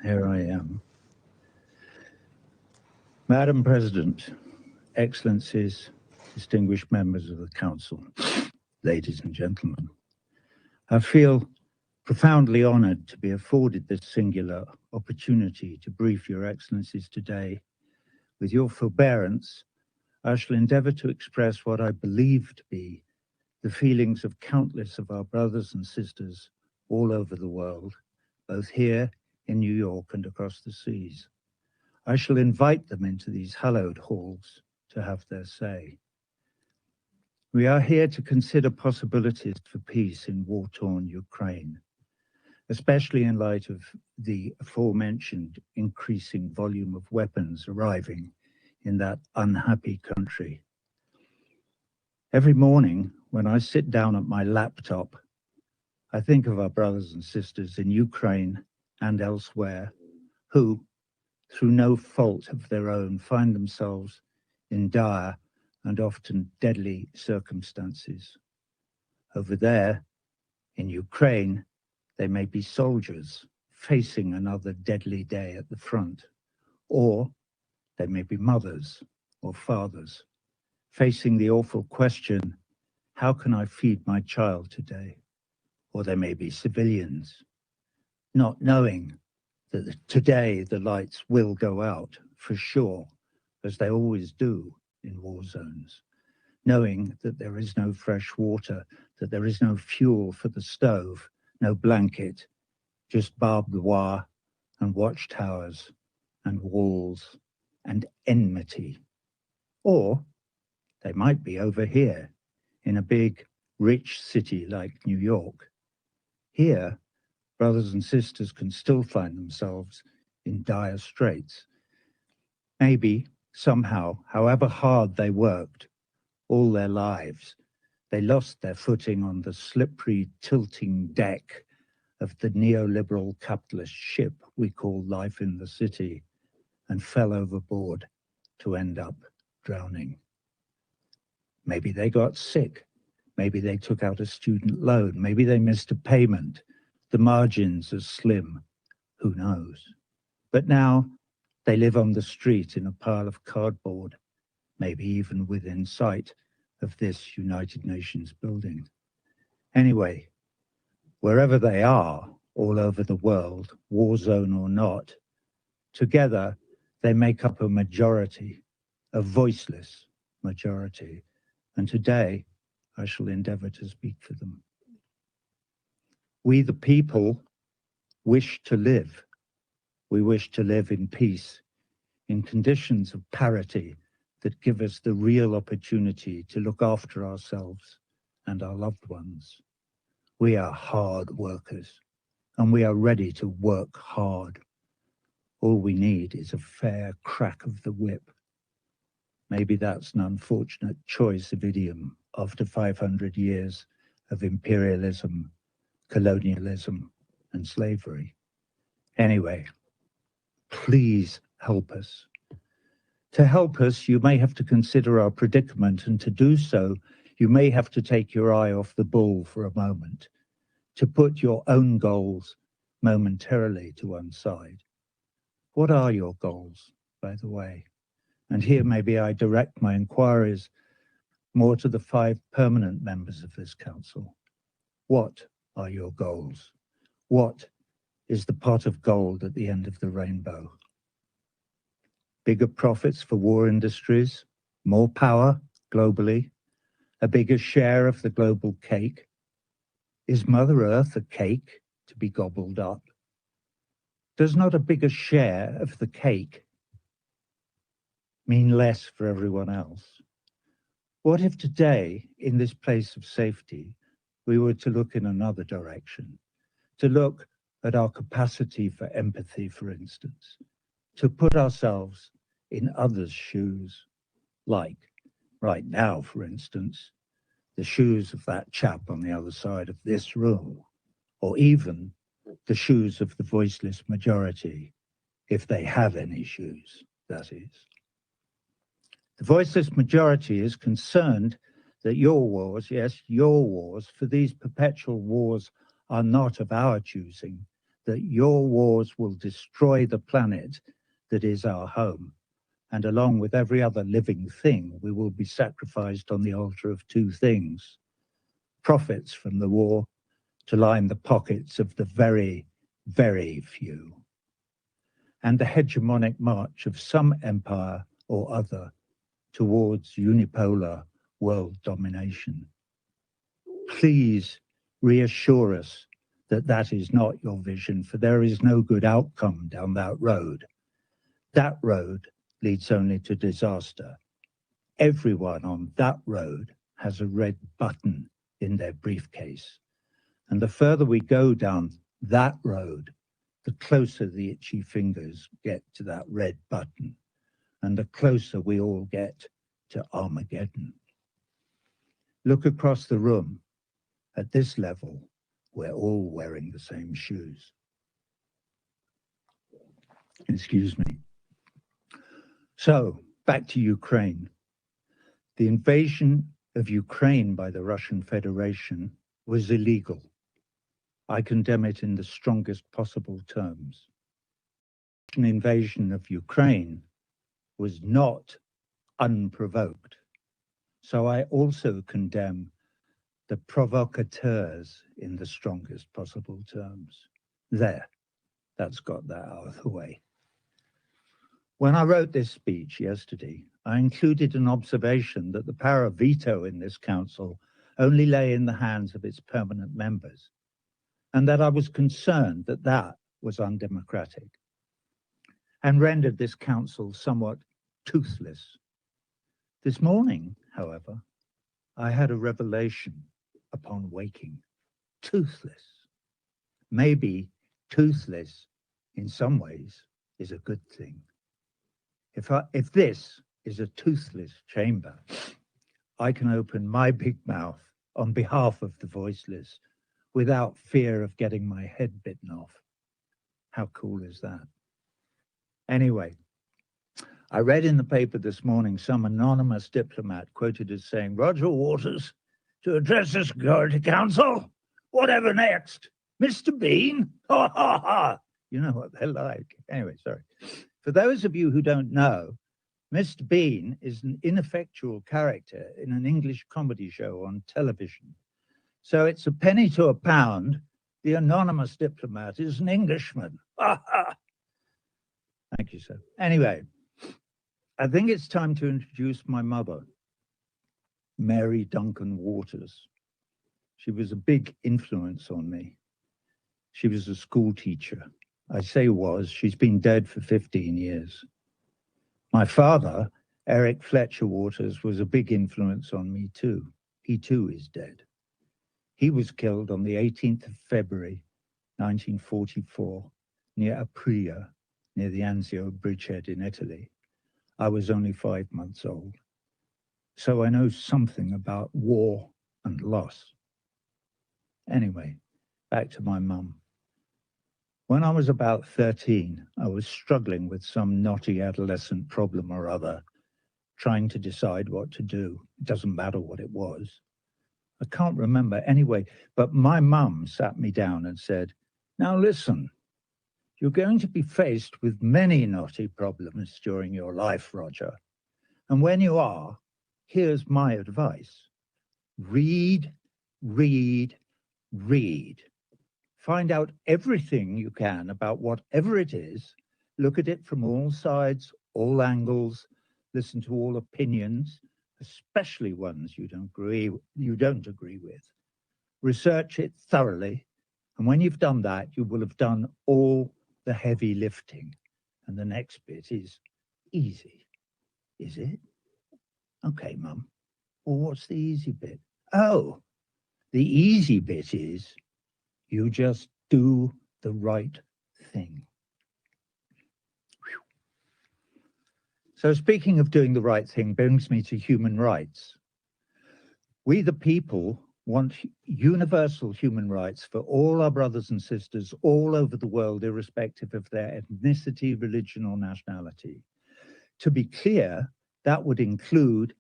Here I am. Madam President, Excellencies, distinguished members of the Council, ladies and gentlemen, I feel profoundly honored to be afforded this singular opportunity to brief Your Excellencies today. With your forbearance, I shall endeavor to express what I believe to be the feelings of countless of our brothers and sisters all over the world, both here in New York and across the seas. I shall invite them into these hallowed halls to have their say. We are here to consider possibilities for peace in war-torn Ukraine, especially in light of the aforementioned increasing volume of weapons arriving in that unhappy country. Every morning when I sit down at my laptop, I think of our brothers and sisters in Ukraine and elsewhere who, through no fault of their own, find themselves in dire and often deadly circumstances. Over there, in Ukraine, they may be soldiers facing another deadly day at the front, or they may be mothers or fathers facing the awful question, how can I feed my child today? Or they may be civilians, not knowing that today the lights will go out for sure, as they always do in war zones, knowing that there is no fresh water, that there is no fuel for the stove, no blanket, just barbed wire and watchtowers and walls and enmity. Or they might be over here in a big, rich city like New York. Here, brothers and sisters can still find themselves in dire straits. Maybe, somehow, however hard they worked all their lives, they lost their footing on the slippery, tilting deck of the neoliberal capitalist ship we call life in the city and fell overboard to end up drowning. Maybe they got sick. Maybe they took out a student loan. Maybe they missed a payment. The margins are slim. Who knows? But now they live on the street in a pile of cardboard, maybe even within sight of this United Nations building. Anyway, wherever they are, all over the world, war zone or not, together they make up a majority, a voiceless majority. And today, I shall endeavor to speak for them. We, the people, wish to live. We wish to live in peace, in conditions of parity that give us the real opportunity to look after ourselves and our loved ones. We are hard workers, and we are ready to work hard. All we need is a fair crack of the whip. Maybe that's an unfortunate choice of idiom after 500 years of imperialism, colonialism, and slavery. Anyway, please help us. To help us, you may have to consider our predicament, and to do so, you may have to take your eye off the ball for a moment, to put your own goals momentarily to one side. What are your goals, by the way? And here maybe I direct my inquiries more to the 5 permanent members of this council. What are your goals? What is the pot of gold at the end of the rainbow? Bigger profits for war industries, more power globally, a bigger share of the global cake? Is Mother Earth a cake to be gobbled up? Does not a bigger share of the cake mean less for everyone else? What if today, in this place of safety, we were to look in another direction, to look at our capacity for empathy, for instance, to put ourselves in others' shoes, like right now, for instance, the shoes of that chap on the other side of this room, or even the shoes of the voiceless majority, if they have any shoes, that is. The voiceless majority is concerned that your wars, yes, your wars, for these perpetual wars are not of our choosing. that your wars will destroy the planet that is our home, and along with every other living thing, we will be sacrificed on the altar of two things: profits from the war to line the pockets of the very, very few, and the hegemonic march of some empire or other towards unipolar world domination. Please reassure us that that is not your vision, for there is no good outcome down that road. That road leads only to disaster. Everyone on that road has a red button in their briefcase. And the further we go down that road, the closer the itchy fingers get to that red button, and the closer we all get to Armageddon. Look across the room. At this level, we're all wearing the same shoes. Excuse me. So, back to Ukraine. The invasion of Ukraine by the Russian Federation was illegal. I condemn it in the strongest possible terms. The Russian invasion of Ukraine was not unprovoked. So I also condemn the provocateurs in the strongest possible terms. There, that's got that out of the way. When I wrote this speech yesterday, I included an observation that the power of veto in this council only lay in the hands of its permanent members, and that I was concerned that that was undemocratic and rendered this council somewhat toothless. This morning, however, I had a revelation upon waking. Toothless. Maybe toothless in some ways is a good thing. If this is a toothless chamber, I can open my big mouth on behalf of the voiceless without fear of getting my head bitten off. How cool is that? Anyway, I read in the paper this morning some anonymous diplomat quoted as saying, "Roger Waters to address the Security Council. Whatever next? Mr. Bean? Ha ha ha." You know what they're like. Anyway, sorry. For those of you who don't know, Mr. Bean is an ineffectual character in an English comedy show on television. So it's a penny to a pound. The anonymous diplomat is an Englishman. Ha ha. Thank you, sir. Anyway, I think it's time to introduce my mother, Mary Duncan Waters. She was a big influence on me. She was a school teacher. I say was, she's been dead for 15 years. My father, Eric Fletcher Waters, was a big influence on me too. He too is dead. He was killed on the 18th of February, 1944, near Apulia, near the Anzio bridgehead in Italy. I was only 5 months old. So I know something about war and loss. Anyway, back to my mum. When I was about 13, I was struggling with some knotty adolescent problem or other, trying to decide what to do. It doesn't matter what it was. I can't remember anyway, but my mum sat me down and said, "Now listen, you're going to be faced with many knotty problems during your life, Roger. And when you are, here's my advice. Read, read, read. Find out everything you can about whatever it is. Look at it from all sides, all angles. Listen to all opinions, especially ones you don't agree with. Research it thoroughly. And when you've done that, you will have done all the heavy lifting. And the next bit is easy. Is it? Okay, Mum. Well, what's the easy bit? Oh, the easy bit is you just do the right thing." Whew. So speaking of doing the right thing brings me to human rights. We the people want universal human rights for all our brothers and sisters all over the world, irrespective of their ethnicity, religion, or nationality. To be clear, that would include,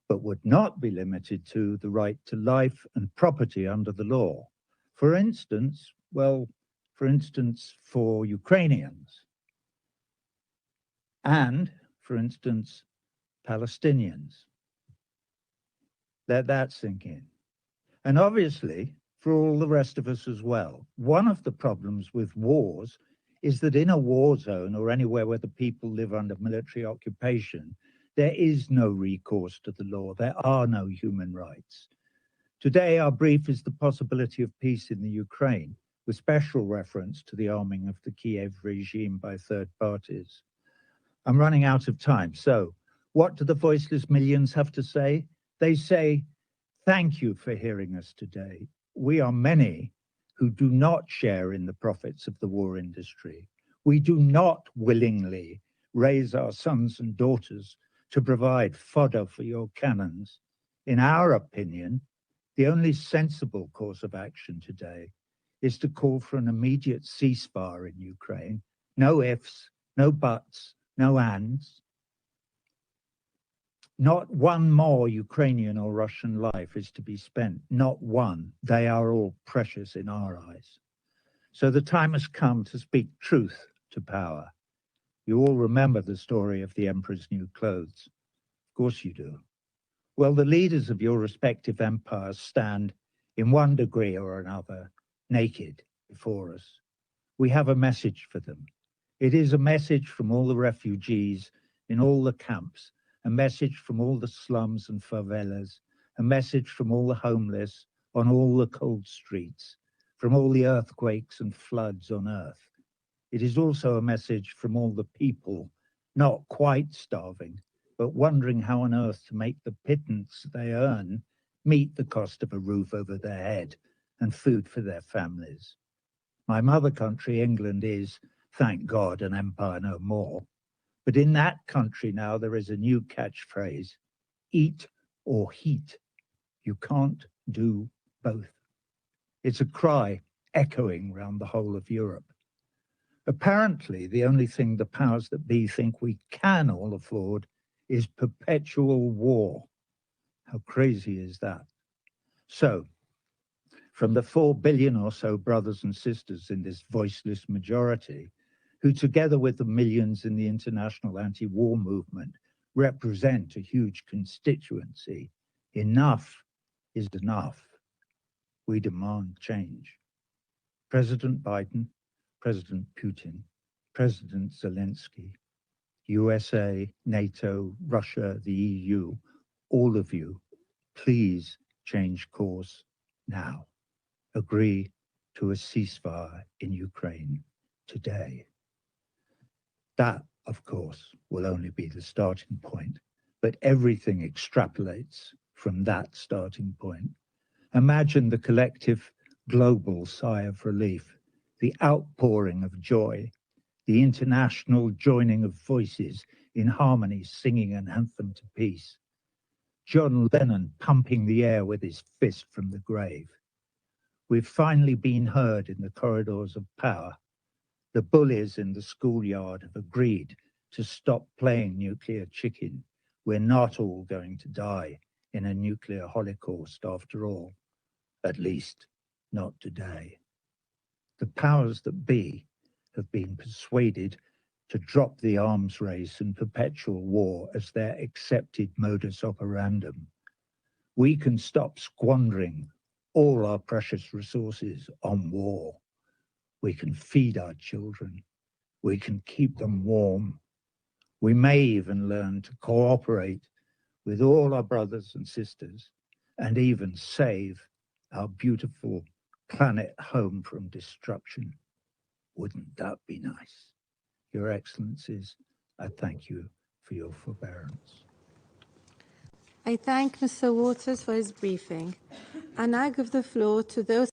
but would not be limited to, the right to life and property under the law. For instance, well, for instance, for Ukrainians, and, for instance, Palestinians. Let that sink in. And obviously, for all the rest of us as well, one of the problems with wars is that in a war zone or anywhere where the people live under military occupation, there is no recourse to the law. There are no human rights. Today, our brief is the possibility of peace in the Ukraine, with special reference to the arming of the Kiev regime by third parties. I'm running out of time. So what do the voiceless millions have to say? They say, thank you for hearing us today. We are many who do not share in the profits of the war industry. We do not willingly raise our sons and daughters to provide fodder for your cannons. In our opinion, the only sensible course of action today is to call for an immediate ceasefire in Ukraine. No ifs, no buts, no ands. Not one more Ukrainian or Russian life is to be spent, not one. They are all precious in our eyes. So the time has come to speak truth to power. You all remember the story of the emperor's new clothes. Of course you do. Well, the leaders of your respective empires stand, in one degree or another, naked before us. We have a message for them. It is a message from all the refugees in all the camps, a message from all the slums and favelas, a message from all the homeless on all the cold streets, from all the earthquakes and floods on earth. It is also a message from all the people, not quite starving, but wondering how on earth to make the pittance they earn meet the cost of a roof over their head and food for their families. My mother country, England, is, thank God, an empire no more. But in that country now there is a new catchphrase, eat or heat. You can't do both. It's a cry echoing round the whole of Europe. Apparently, the only thing the powers that be think we can all afford is perpetual war. How crazy is that? So, from the 4 billion or so brothers and sisters in this voiceless majority, who together with the millions in the international anti-war movement represent a huge constituency, enough is enough. We demand change. President Biden, President Putin, President Zelensky, USA, NATO, Russia, the EU, all of you, please change course now. Agree to a ceasefire in Ukraine today. That, of course, will only be the starting point, but everything extrapolates from that starting point. Imagine the collective global sigh of relief, the outpouring of joy, the international joining of voices in harmony singing an anthem to peace. John Lennon pumping the air with his fist from the grave. We've finally been heard in the corridors of power. The bullies in the schoolyard have agreed to stop playing nuclear chicken. We're not all going to die in a nuclear holocaust after all, at least not today. The powers that be have been persuaded to drop the arms race and perpetual war as their accepted modus operandum. We can stop squandering all our precious resources on war. We can feed our children. We can keep them warm. We may even learn to cooperate with all our brothers and sisters and even save our beautiful planet home from destruction. Wouldn't that be nice? Your Excellencies, I thank you for your forbearance. I thank Mr. Waters for his briefing. I now give the floor to those